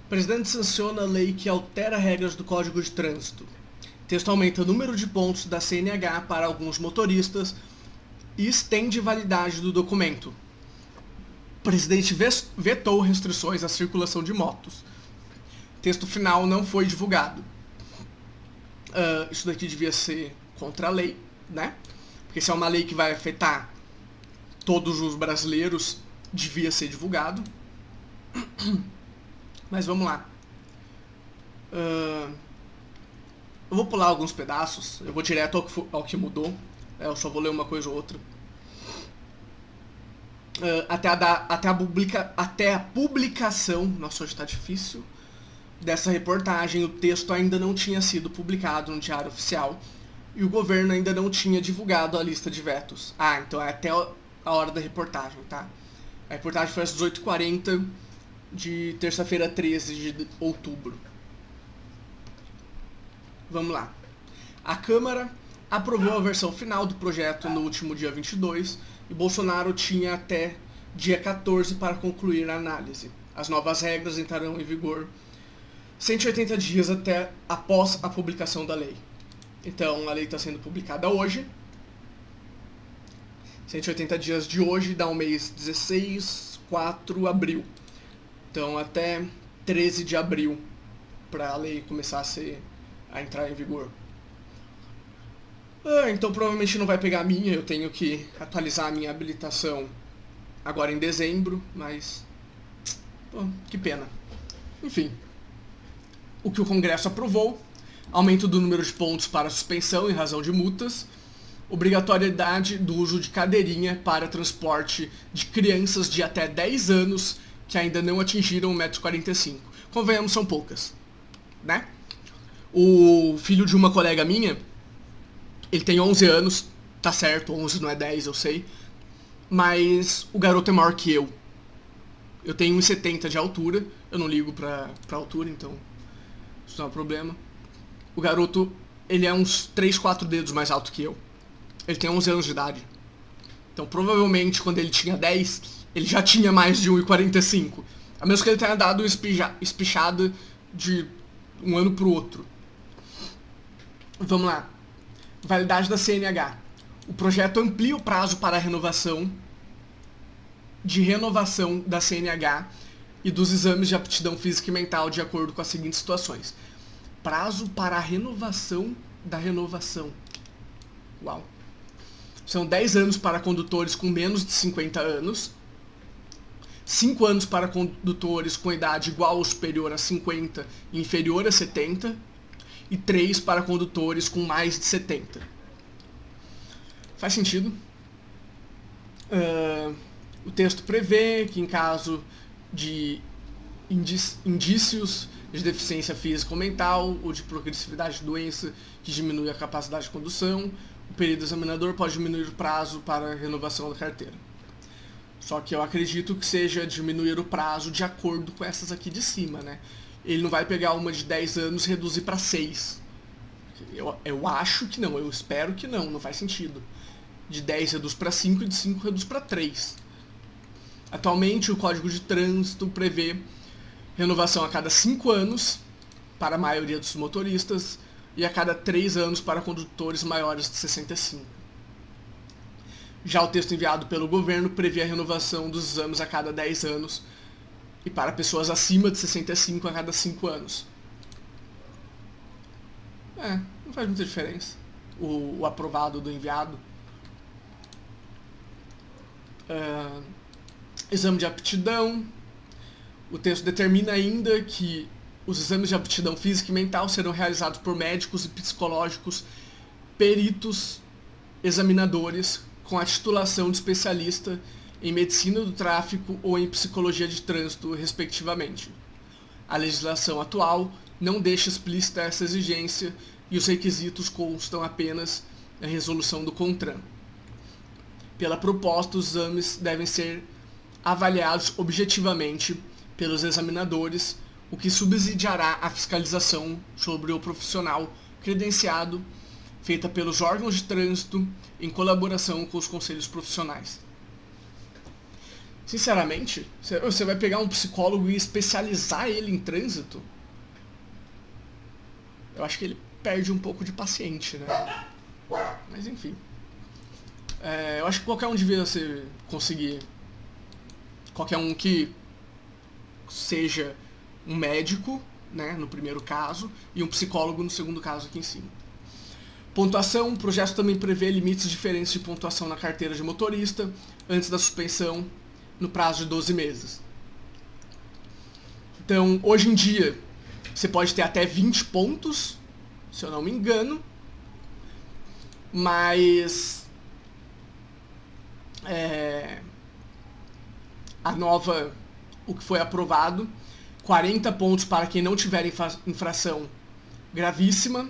O presidente sanciona a lei que altera regras do Código de Trânsito. O texto aumenta o número de pontos da CNH para alguns motoristas e estende validade do documento. O presidente vetou restrições à circulação de motos. O texto final não foi divulgado. Isso daqui devia ser contra a lei, né? Porque se é uma lei que vai afetar todos os brasileiros, devia ser divulgado. Mas vamos lá. Eu vou pular alguns pedaços. Eu vou direto ao que mudou. Eu só vou ler uma coisa ou outra. Até a publicação, nossa, hoje está difícil, dessa reportagem, o texto ainda não tinha sido publicado no Diário Oficial e o governo ainda não tinha divulgado a lista de vetos. Então é até a hora da reportagem, tá? A reportagem foi às 18h40 de terça-feira, 13 de outubro. Vamos lá. A Câmara aprovou a versão final do projeto no último dia 22 e Bolsonaro tinha até dia 14 para concluir a análise. As novas regras entrarão em vigor 180 dias após a publicação da lei. Então, a lei está sendo publicada hoje. 180 dias de hoje dá um mês 16/4 abril. Então, até 13 de abril para a lei começar a entrar em vigor. Então, provavelmente não vai pegar a minha. Eu tenho que atualizar a minha habilitação agora em dezembro, mas que pena. Enfim. O que o Congresso aprovou: aumento do número de pontos para suspensão em razão de multas, obrigatoriedade do uso de cadeirinha para transporte de crianças de até 10 anos que ainda não atingiram 1,45 m. Convenhamos, são poucas, né? O filho de uma colega minha, ele tem 11 anos, tá certo, 11 não é 10, eu sei, mas o garoto é maior que eu. Eu tenho 1,70 de altura, eu não ligo pra altura, então isso não é um problema. O garoto, ele é uns 3, 4 dedos mais alto que eu. Ele tem 11 anos de idade. Então, provavelmente, quando ele tinha 10, ele já tinha mais de 1,45. A menos que ele tenha dado espichada de um ano pro outro. Vamos lá. Validade da CNH. O projeto amplia o prazo para a renovação da CNH e dos exames de aptidão física e mental de acordo com as seguintes situações. Prazo para a renovação da renovação. Uau. São 10 anos para condutores com menos de 50 anos, 5 anos para condutores com idade igual ou superior a 50 e inferior a 70, e 3 para condutores com mais de 70. Faz sentido. O texto prevê que, em caso de indícios de deficiência física ou mental ou de progressividade de doença que diminui a capacidade de condução, o perito examinador pode diminuir o prazo para a renovação da carteira. Só que eu acredito que seja diminuir o prazo de acordo com essas aqui de cima, né? Ele não vai pegar uma de 10 anos e reduzir para 6. Eu acho que não, eu espero que não faz sentido. De 10 reduz para 5 e de 5 reduz para 3. Atualmente, o Código de Trânsito prevê renovação a cada 5 anos para a maioria dos motoristas e a cada 3 anos para condutores maiores de 65. Já o texto enviado pelo governo prevê a renovação dos exames a cada 10 anos e para pessoas acima de 65 a cada 5 anos. Não faz muita diferença o aprovado do enviado. Exame de aptidão. O texto determina ainda que os exames de aptidão física e mental serão realizados por médicos e psicológicos, peritos, examinadores com a titulação de especialista em medicina do tráfego ou em psicologia de trânsito, respectivamente. A legislação atual não deixa explícita essa exigência e os requisitos constam apenas na resolução do CONTRAN. Pela proposta, os exames devem ser avaliados objetivamente pelos examinadores, o que subsidiará a fiscalização sobre o profissional credenciado, feita pelos órgãos de trânsito em colaboração com os conselhos profissionais. Sinceramente, você vai pegar um psicólogo e especializar ele em trânsito? Eu acho que ele perde um pouco de paciente, né? Mas enfim. Eu acho que qualquer um devia conseguir. Qualquer um que seja um médico, né, no primeiro caso, e um psicólogo no segundo caso aqui em cima. Pontuação, o projeto também prevê limites diferentes de pontuação na carteira de motorista antes da suspensão no prazo de 12 meses. Então, hoje em dia, você pode ter até 20 pontos, se eu não me engano, mas o que foi aprovado, 40 pontos para quem não tiver infração gravíssima,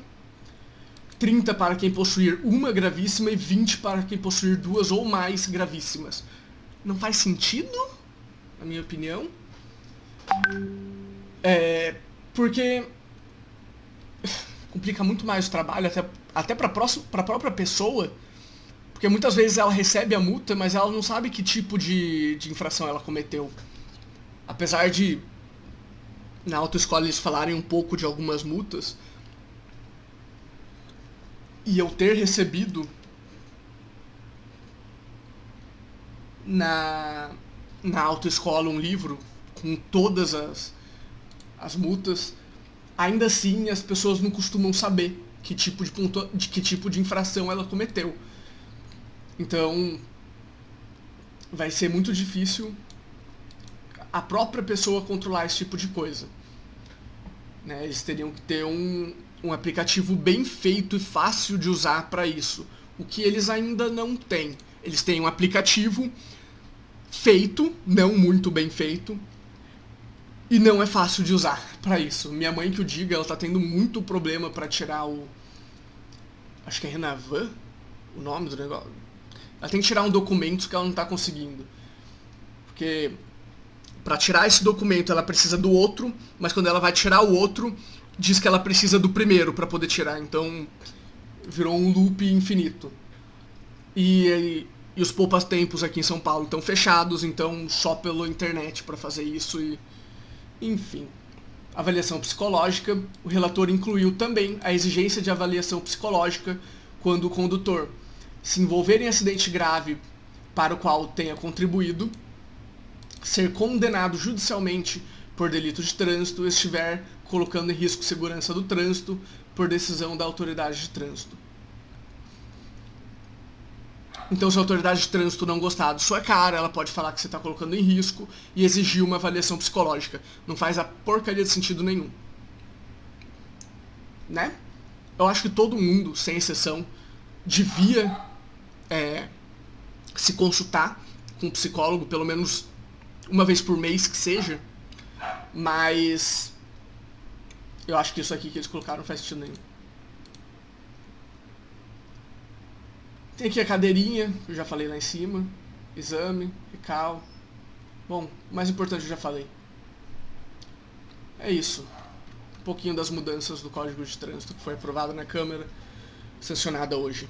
30 para quem possuir uma gravíssima e 20 para quem possuir 2 ou mais gravíssimas. Não faz sentido, na minha opinião. Porque complica muito mais o trabalho, até para a própria pessoa. Porque muitas vezes ela recebe a multa, mas ela não sabe que tipo de infração ela cometeu. Apesar de, na autoescola, eles falarem um pouco de algumas multas, e eu ter recebido na autoescola um livro com todas as multas, ainda assim as pessoas não costumam saber que tipo de infração ela cometeu. Então vai ser muito difícil a própria pessoa controlar esse tipo de coisa, né? Eles teriam que ter um aplicativo bem feito e fácil de usar para isso, o que eles ainda não têm. Eles têm um aplicativo feito, não muito bem feito, e não é fácil de usar para isso. Minha mãe que o diga, ela tá tendo muito problema para tirar acho que é Renavan, o nome do negócio. Ela tem que tirar um documento que ela não tá conseguindo. Porque para tirar esse documento ela precisa do outro, mas quando ela vai tirar o outro, diz que ela precisa do primeiro para poder tirar. Então virou um loop infinito. E os poupa-tempos aqui em São Paulo estão fechados, então só pela internet para fazer isso. Enfim. Avaliação psicológica. O relator incluiu também a exigência de avaliação psicológica quando o condutor se envolver em acidente grave para o qual tenha contribuído, ser condenado judicialmente por delito de trânsito, estiver colocando em risco a segurança do trânsito por decisão da autoridade de trânsito. Então, se a autoridade de trânsito não gostar da sua cara, ela pode falar que você está colocando em risco e exigir uma avaliação psicológica. Não faz a porcaria de sentido nenhum. Né? Eu acho que todo mundo, sem exceção, devia se consultar com um psicólogo, pelo menos uma vez por mês que seja, mas eu acho que isso aqui que eles colocaram não faz sentido nenhum. Tem aqui a cadeirinha, que eu já falei lá em cima, exame, recal. Bom, o mais importante eu já falei. É isso. Um pouquinho das mudanças do Código de Trânsito que foi aprovado na Câmara, sancionada hoje.